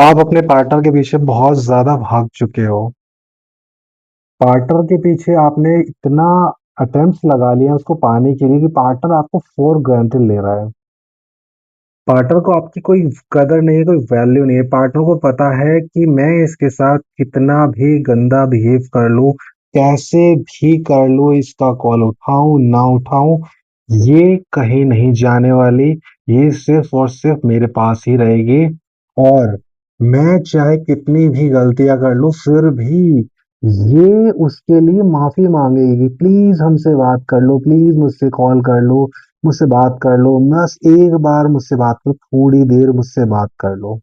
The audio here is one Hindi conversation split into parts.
आप अपने पार्टनर के पीछे बहुत ज़्यादा भाग चुके हो। पार्टनर के पीछे आपने इतना अटेम्प्ट्स लगा लिए हैं उसको पाने के लिए कि पार्टनर आपको फॉर ग्रांटेड ले रहा है। पार्टनर को आपकी कोई कदर नहीं है, कोई वैल्यू नहीं है। पार्टनर को पता है कि मैं इसके साथ कितना भी गंदा बिहेव कर लूँ, कैसे भी कर लूँ, इसका कॉल उठाऊँ, ना उठाऊँ, ये कहीं नहीं जाने वाली। ये सिर्फ़ और सिर्फ़ मेरे पास ही रहेगी और मैं चाहे कितनी भी गलतियाँ कर लूँ, फिर भी ये उसके लिए माफ़ी माँगेगी। प्लीज़ हमसे बात कर लो, प्लीज़ मुझसे कॉल कर लो, मुझसे बात कर लो, बस एक बार मुझसे बात करो, थोड़ी देर मुझसे बात कर लो।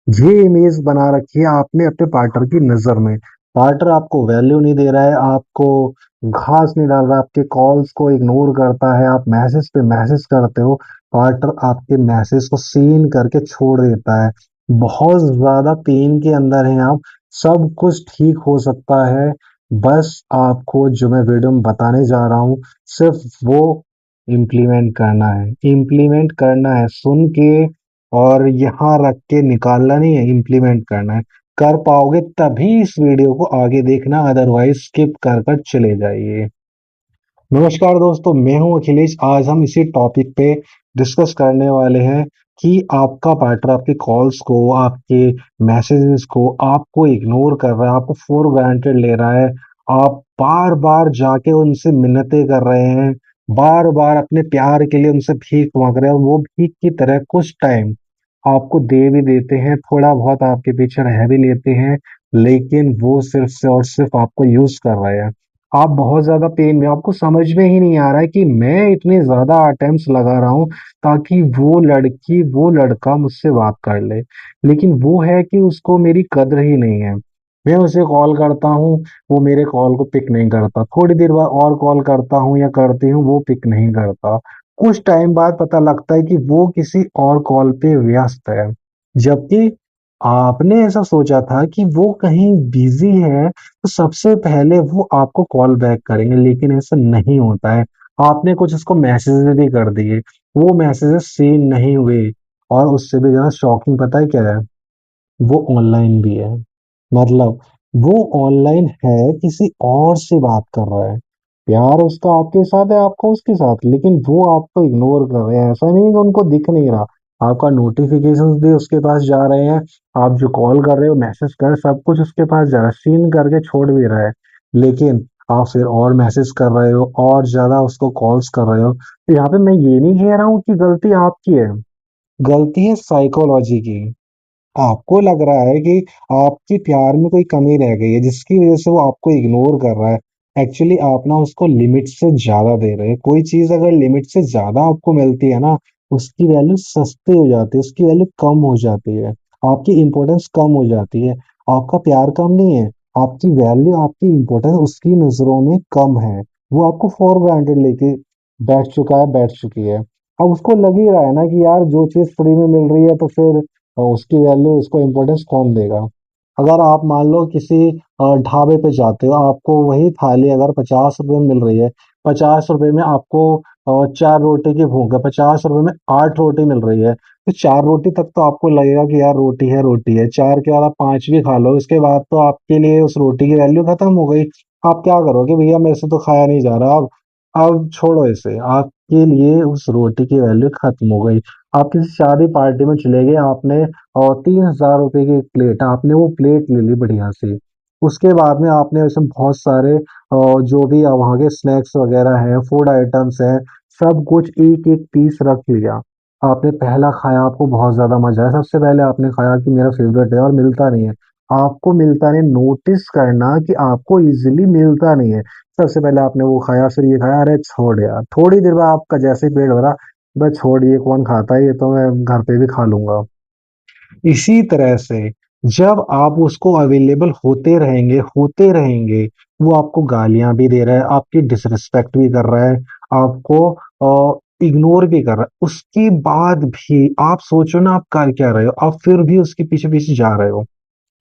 ये इमेज बना रखी है आपने अपने पार्टनर की नज़र में। पार्टनर आपको वैल्यू नहीं दे रहा है, आपको घास नहीं डाल रहा है, आपके कॉल्स को इग्नोर करता है, आप मैसेज पे मैसेज करते हो, पार्टनर आपके मैसेज को सीन करके छोड़ देता है। बहुत ज़्यादा पेन के अंदर हैं आप, सब कुछ ठीक हो सकता है, बस आपको जो मैं वीडियो में बताने जा रहा हूँ, सिर्फ़ वो इम्प्लीमेंट करना है। इम्प्लीमेंट करना है, सुन के और यहाँ रख के निकालना नहीं है, इम्प्लीमेंट करना है। कर पाओगे तभी इस वीडियो को आगे देखना, अदरवाइज स्किप कर कर चले जाइए। नमस्कार दोस्तों, मैं हूं अखिलेश। आज हम इसी टॉपिक पे डिस्कस करने वाले हैं कि आपका पार्टनर आपके कॉल्स को, आपके मैसेजेस को, आपको इग्नोर कर रहा है, आपको फॉर ग्रांटेड ले रहा है। आप बार बार जाके उनसे मिन्नतें कर रहे हैं, बार बार अपने प्यार के लिए उनसे भीख मांग रहे हैं, और वो भीख की तरह कुछ टाइम आपको दे भी देते हैं, थोड़ा बहुत आपके पीछे रह भी लेते हैं, लेकिन वो सिर्फ से और सिर्फ आपको यूज कर रहे हैं। आप बहुत ज़्यादा पेन में, आपको समझ में ही नहीं आ रहा है कि मैं इतने ज़्यादा अटेम्प्ट्स लगा रहा हूँ ताकि वो लड़की, वो लड़का मुझसे बात कर ले। लेकिन वो है कि उसको मेरी कदर ही नहीं है। मैं उसे कॉल करता हूँ, वो मेरे कॉल को पिक नहीं करता। थोड़ी देर बाद और कॉल करता हूँ या करती हूँ, वो पिक नहीं करता। कुछ टाइम बाद पता लगता है कि वो किसी और कॉल पे व्यस्त है। जबकि आपने ऐसा सोचा था कि वो कहीं बिज़ी है तो सबसे पहले वो आपको कॉल बैक करेंगे, लेकिन ऐसा नहीं होता है। आपने कुछ उसको मैसेज भी कर दिए, वो मैसेजेस सीन नहीं हुए, और उससे भी ज़्यादा शॉकिंग पता है क्या है? वो ऑनलाइन भी है। मतलब वो ऑनलाइन है, किसी और से बात कर रहा है। प्यार उसका आपके साथ है, आपका उसके साथ, लेकिन वो आपको इग्नोर कर रहे हैं। ऐसा नहीं है कि उनको दिख नहीं रहा। आपका नोटिफ़िकेशंस भी उसके पास जा रहे हैं, आप जो कॉल कर रहे हो, मैसेज कर रहे हो, सब कुछ उसके पास जा रहा है, सीन करके छोड़ भी रहा है। लेकिन आप फिर और मैसेज कर रहे हो और ज़्यादा उसको कॉल्स कर रहे हो। तो यहाँ पे मैं ये नहीं कह रहा हूँ कि गलती आपकी है, गलती है साइकोलॉजी की। आपको लग रहा है कि आपके प्यार में कोई कमी रह गई है जिसकी वजह से वो आपको इग्नोर कर रहा है। एक्चुअली आप ना उसको लिमिट से ज़्यादा दे रहे हैं। कोई चीज़ अगर लिमिट से ज़्यादा आपको मिलती है ना, उसकी वैल्यू सस्ती हो जाती है, उसकी वैल्यू कम हो जाती है, आपकी इम्पोर्टेंस कम हो जाती है। आपका प्यार कम नहीं है, आपकी वैल्यू, आपकी इम्पोर्टेंस उसकी नज़रों में कम है। वो आपको फॉर ग्रांटेड लेके बैठ चुका है, बैठ चुकी है। अब उसको लग ही रहा है ना कि यार जो चीज़ फ्री में मिल रही है तो फिर उसकी वैल्यू, उसको इम्पोर्टेंस कौन देगा। अगर आप मान लो किसी ढाबे पे जाते हो, आपको वही थाली अगर 50 रुपए में मिल रही है, 50 रुपए में आपको 4 रोटी की भूख है, 50 रुपए में 8 रोटी मिल रही है, तो 4 रोटी तक तो आपको लगेगा कि यार रोटी है, रोटी है। 4 के बाद आप 5 भी खा लो, उसके बाद तो आपके लिए उस रोटी की वैल्यू खत्म हो गई। आप क्या करोगे, भैया मेरे से तो खाया नहीं जा रहा, अब छोड़ो इसे। आपके लिए उस रोटी की वैल्यू खत्म हो गई। आप किसी शादी पार्टी में चले गए, आपने और 3,000 रुपए की एक प्लेट, आपने वो प्लेट ले ली बढ़िया सी। उसके बाद में आपने उसमें बहुत सारे जो भी वहाँ के स्नैक्स वगैरह हैं, फूड आइटम्स हैं, सब कुछ एक एक पीस रख लिया। आपने पहला खाया, आपको बहुत ज्यादा मजा आया। सबसे पहले आपने खाया कि मेरा फेवरेट है और मिलता नहीं है। आपको मिलता नहीं, नोटिस करना कि आपको इजीली मिलता नहीं है। सबसे पहले आपने वो खाया, फिर ये खाया, अरे छोड़ यार। थोड़ी देर बाद आपका जैसे ही पेट भरा, बस छोड़, ये कौन खाता है, ये तो मैं घर पे भी खा लूंगा। इसी तरह से जब आप उसको अवेलेबल होते रहेंगे, वो आपको गालियां भी दे रहा है, आपकी डिसरिस्पेक्ट भी कर रहा है, आपको इग्नोर भी कर रहा है। उसके बाद भी आप सोचो ना, आप कर क्या रहे हो, आप फिर भी उसके पीछे पीछे जा रहे हो।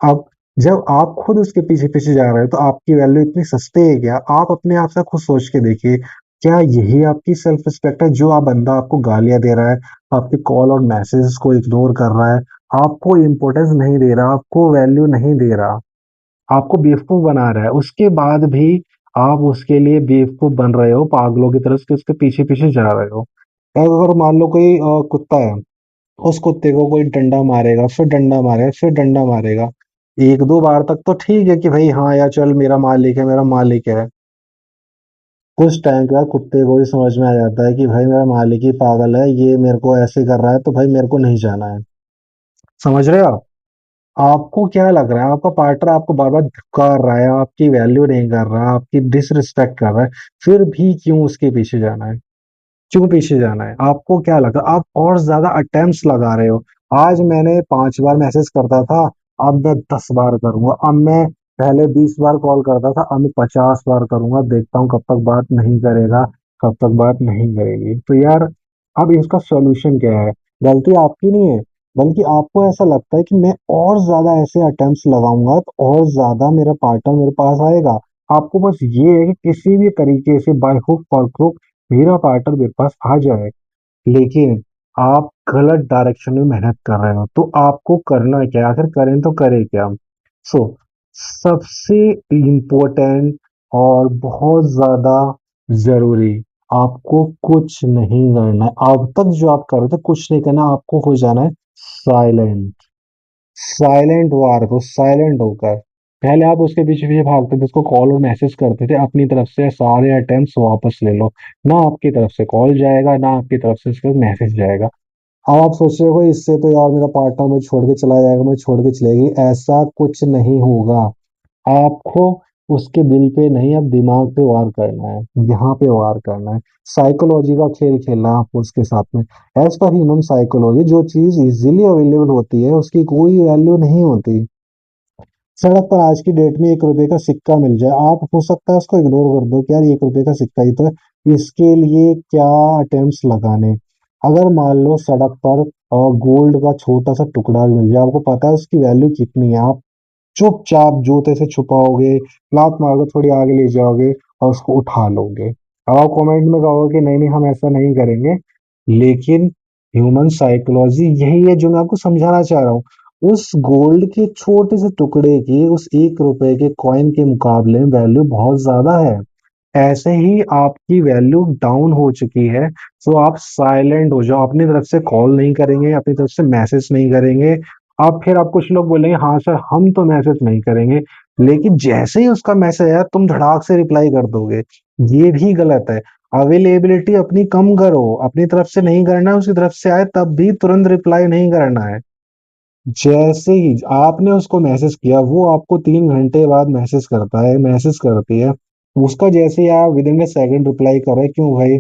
अब जब आप खुद उसके पीछे-पीछे जा रहे हो, तो आपकी वैल्यू इतनी सस्ती है क्या? आप अपने आप से खुद सोच के देखिए, क्या यही आपकी सेल्फ रिस्पेक्ट है? जो बंदा आपको गालियाँ दे रहा है, आपके कॉल और मैसेजेस को इग्नोर कर रहा है, आपको इम्पोर्टेंस नहीं दे रहा, आपको वैल्यू नहीं दे रहा, आपको बेवकूफ बना रहा है, उसके बाद भी आप उसके लिए बेवकूफ बन रहे हो, पागलों की तरह से उसके पीछे पीछे जा रहे हो। अगर मान लो कोई कुत्ता है, उस कुत्ते को कोई डंडा मारेगा, फिर डंडा मारेगा, फिर डंडा मारेगा, एक दो बार तक तो ठीक है कि भाई हाँ यार चल मेरा मालिक है, मेरा मालिक है। कुछ टाइम के बाद कुत्ते को भी समझ में आ जाता है कि भाई मेरा मालिक ही पागल है, ये मेरे को ऐसे कर रहा है, तो भाई मेरे को नहीं जाना है। समझ रहे हो आप? आपको क्या लग रहा है, आपका पार्टनर आपको बार बार धुकार रहा है, आपकी वैल्यू नहीं कर रहा, आपकी डिसरिस्पेक्ट कर रहा है, फिर भी क्यों उसके पीछे जाना है? क्यों पीछे जाना है? आपको क्या लगा, आप और ज्यादा अटेम्प्ट्स लगा रहे हो। आज मैंने 5 बार मैसेज करता था, अब मैं 10 बार करूंगा। अब मैं पहले 20 बार कॉल करता था, अब मैं 50 बार करूंगा। देखता हूँ कब तक बात नहीं करेगा, कब तक बात नहीं करेगी। तो यार, अब इसका सॉल्यूशन क्या है? गलती आपकी नहीं है, बल्कि आपको ऐसा लगता है कि मैं और ज्यादा ऐसे अटेम्प्ट्स लगाऊंगा तो और ज्यादा मेरा पार्टनर मेरे पास आएगा। आपको बस ये है कि किसी भी तरीके से बाय हुक और क्रुक मेरा पार्टनर मेरे पास आ जाए। लेकिन आप गलत डायरेक्शन में मेहनत कर रहे हो, तो आपको करना क्या है? आखिर करें तो करें क्या? सो सबसे इम्पोर्टेंट और बहुत ज्यादा जरूरी, आपको कुछ नहीं करना है। अब तक जो आप कर रहे थे कुछ नहीं करना, आपको हो जाना है साइलेंट। साइलेंट वार को साइलेंट होकर, पहले आप उसके पीछे पीछे भागते थे, उसको कॉल और मैसेज करते थे, अपनी तरफ से सारे अटेम्प्ट्स वापस ले लो। ना आपकी तरफ से कॉल जाएगा, ना आपकी तरफ से उसका मैसेज जाएगा। अब आप सोच रहे हो इससे तो यार मेरा पार्टनर मुझे छोड़ के चला जाएगा, मुझे छोड़ के चलेगी, ऐसा कुछ नहीं होगा। आपको उसके दिल पे नहीं, अब दिमाग पे वार करना है, यहाँ पे वार करना है। साइकोलॉजी का खेल खेलना है आपको उसके साथ में। एज पर ह्यूमन साइकोलॉजी, जो चीज इजीली अवेलेबल होती है उसकी कोई वैल्यू नहीं होती। सड़क पर आज की डेट में 1 रुपए का सिक्का मिल जाए, आप हो सकता है उसको इग्नोर कर दो कि यार 1 रुपए का सिक्का ही तो है, इसके लिए क्या अटेम्प्ट्स लगाने। अगर मान लो सड़क पर गोल्ड का छोटा सा टुकड़ा भी मिल जाए, आपको पता है उसकी वैल्यू कितनी है, आप चुपचाप जूते से छुपाओगे, लात मार के थोड़ी आगे ले जाओगे और उसको उठा लोगे। अब आप कमेंट में कहोगे कि नहीं नहीं हम ऐसा नहीं करेंगे, लेकिन ह्यूमन साइकोलॉजी यही है जो मैं आपको समझाना चाह रहा हूँ। उस गोल्ड के छोटे से टुकड़े की उस 1 रुपए के कॉइन के मुकाबले वैल्यू बहुत ज्यादा है। ऐसे ही आपकी वैल्यू डाउन हो चुकी है, तो आप साइलेंट हो जाओ, अपनी तरफ से कॉल नहीं करेंगे, अपनी तरफ से मैसेज नहीं करेंगे। आप फिर आप कुछ लोग बोलेंगे हाँ सर हम तो मैसेज नहीं करेंगे, लेकिन जैसे ही उसका मैसेज आया तुम धड़ाक से रिप्लाई कर दोगे। ये भी गलत है। अवेलेबिलिटी अपनी कम करो, अपनी तरफ से नहीं करना है, उसकी तरफ से आए तब भी तुरंत रिप्लाई नहीं करना है। जैसे ही आपने उसको मैसेज किया, वो आपको 3 घंटे बाद मैसेज करता है, मैसेज करती है, उसका जैसे ही आप with in A second reply कर रहे, क्यों भाई?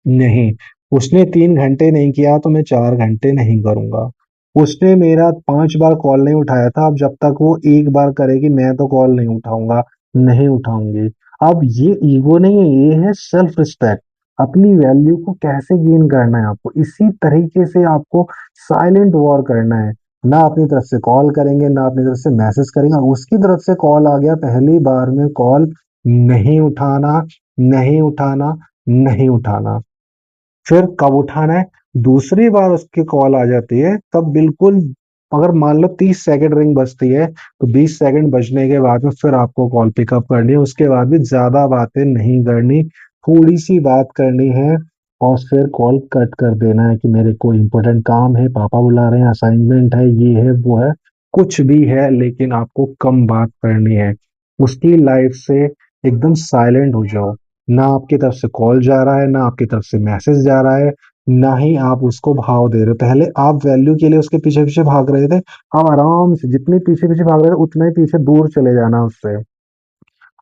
नहीं, उसने 3 घंटे नहीं किया तो मैं 4 घंटे नहीं करूंगा। उसने मेरा 5 बार कॉल नहीं उठाया था, अब जब तक वो एक बार करेगी मैं तो कॉल नहीं उठाऊंगा, नहीं उठाऊंगी। अब ये ईगो नहीं है, ये है सेल्फ रिस्पेक्ट। अपनी वैल्यू को कैसे गेन करना है आपको, इसी तरीके से आपको साइलेंट वॉर करना है। ना अपनी तरफ से कॉल करेंगे, ना अपनी तरफ से मैसेज करेंगे, और उसकी तरफ से कॉल आ गया पहली बार में कॉल नहीं उठाना, नहीं उठाना, नहीं उठाना। फिर कब उठाना है? दूसरी बार उसकी कॉल आ जाती है तब बिल्कुल, अगर मान लो 30 सेकंड रिंग बजती है तो 20 सेकंड बजने के बाद में फिर आपको कॉल पिकअप करनी है। उसके बाद भी ज्यादा बातें नहीं करनी, थोड़ी सी बात करनी है और फिर कॉल कट कर देना है कि मेरे को इम्पोर्टेंट काम है, पापा बुला रहे हैं, असाइनमेंट है, ये है वो है, कुछ भी है, लेकिन आपको कम बात करनी है। उसकी लाइफ से एकदम साइलेंट हो जाओ। ना आपकी तरफ से कॉल जा रहा है, ना आपकी तरफ से मैसेज जा रहा है, ना ही आप उसको भाव दे रहे हो। पहले आप वैल्यू के लिए उसके पीछे पीछे भाग रहे थे, आप आराम से जितने पीछे पीछे भाग रहे थे उतना ही पीछे दूर चले जाना उससे।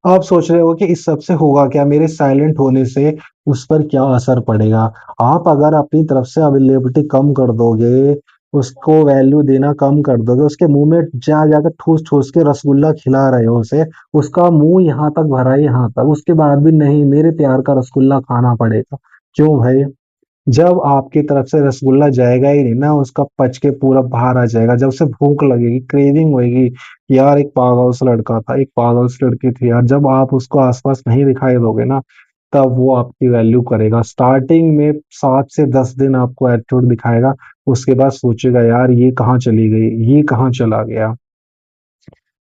आप सोच रहे हो कि इस सब से होगा क्या, मेरे साइलेंट होने से उस पर क्या असर पड़ेगा? आप अगर अपनी तरफ से अवेलेबिलिटी कम कर दोगे, उसको वैल्यू देना कम कर दोगे, उसके मुंह में जा जाकर ठूस ठूस के रसगुल्ला खिला रहे हो उसे, उसका मुंह यहाँ तक भरा है यहाँ तक, उसके बाद भी नहीं मेरे प्यार का रसगुल्ला खाना पड़ेगा। क्यों भाई? जब आपकी तरफ से रसगुल्ला जाएगा ही नहीं ना, उसका पच के पूरा बाहर आ जाएगा, जब उसे भूख लगेगी, क्रेविंग होगी, यार एक पागल सा लड़का था, एक पागल सी लड़की थी यार, जब आप उसको आसपास नहीं दिखाई दोगे ना, तब वो आपकी वैल्यू करेगा। स्टार्टिंग में 7 से 10 दिन आपको एटीट्यूड दिखाएगा, उसके बाद सोचेगा यार ये कहाँ चली गई, ये कहाँ चला गया।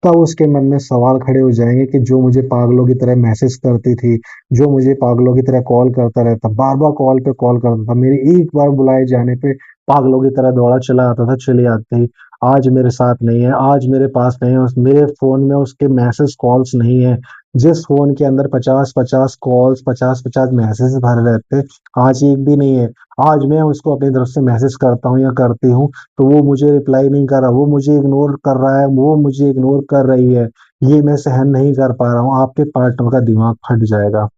तब उसके मन में सवाल खड़े हो जाएंगे कि जो मुझे पागलों की तरह मैसेज करती थी, जो मुझे पागलों की तरह कॉल करता रहता, बार बार कॉल पे कॉल करता था, मेरे एक बार बुलाए जाने पे पागलों की तरह दौड़ा चला आता था, चली आती, आज मेरे साथ नहीं है, आज मेरे पास नहीं है, मेरे फोन में उसके मैसेज कॉल्स नहीं है। जिस फोन के अंदर 50-50 कॉल्स, 50-50 मैसेज भरे रहते, आज एक भी नहीं है। आज मैं उसको अपनी तरफ से मैसेज करता हूँ या करती हूँ, तो वो मुझे रिप्लाई नहीं कर रहा, वो मुझे इग्नोर कर रहा है, वो मुझे इग्नोर कर रही है। ये मैं सहन नहीं कर पा रहा हूँ। आपके पार्टनर का दिमाग फट जाएगा।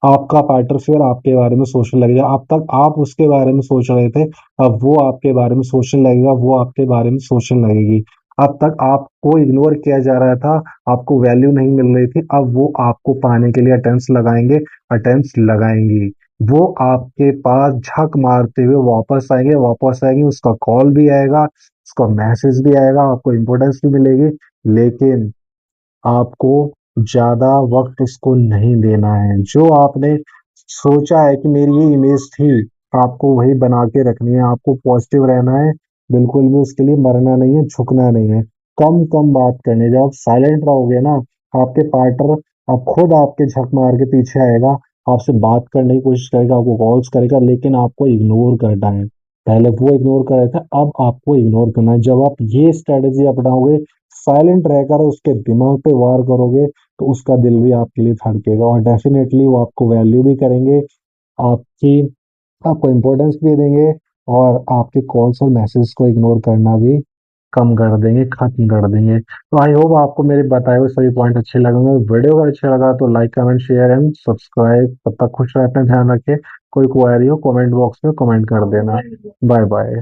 आपका पार्टनर फिर आपके बारे में सोचने लगेगा। अब तक आप उसके बारे में सोच रहे थे, अब वो आपके बारे में सोचने लगेगा, वो आपके बारे में सोचने लगेगी। अब तक आपको इग्नोर किया जा रहा था, आपको वैल्यू नहीं मिल रही थी, अब वो आपको पाने के लिए अटेम्प्ट्स लगाएंगे, अटेम्प्ट्स लगाएंगी। वो आपके पास झक मारते हुए वापस आएंगे, उसका कॉल भी आएगा, उसका मैसेज भी आएगा, आपको इम्पोर्टेंस भी मिलेगी, लेकिन आपको ज्यादा वक्त उसको नहीं देना है। जो आपने सोचा है कि मेरी ये इमेज थी, आपको वही बना के रखनी है, आपको पॉजिटिव रहना है, बिल्कुल भी उसके लिए मरना नहीं है, झुकना नहीं है। कम कम बात करनी है। जब आप साइलेंट रहोगे ना, आपके पार्टनर अब खुद आपके झक मार के पीछे आएगा, आपसे बात करने की कोशिश करेगा, आपको कॉल्स करेगा, लेकिन आपको इग्नोर करना है। पहले वो इग्नोर कर रहे थे, अब आपको इग्नोर करना है। जब आप ये स्ट्रेटेजी अपनाओगे, साइलेंट रहकर उसके दिमाग पे वार करोगे, तो उसका दिल भी आपके लिए धड़केगा और डेफिनेटली वो आपको वैल्यू भी करेंगे, आपकी आपको इम्पोर्टेंस भी देंगे, और आपके कॉल्स और मैसेज को इग्नोर करना भी कम कर देंगे, खत्म कर देंगे। तो आई होप आपको मेरे बताए हुए सभी पॉइंट अच्छे लगेंगे। वीडियो अगर अच्छा लगा तो like, comment, share and subscribe. तब तक खुश रहते हैं, ध्यान रखें। कोई क्वेरी हो कमेंट बॉक्स में कमेंट कर देना। Bye bye.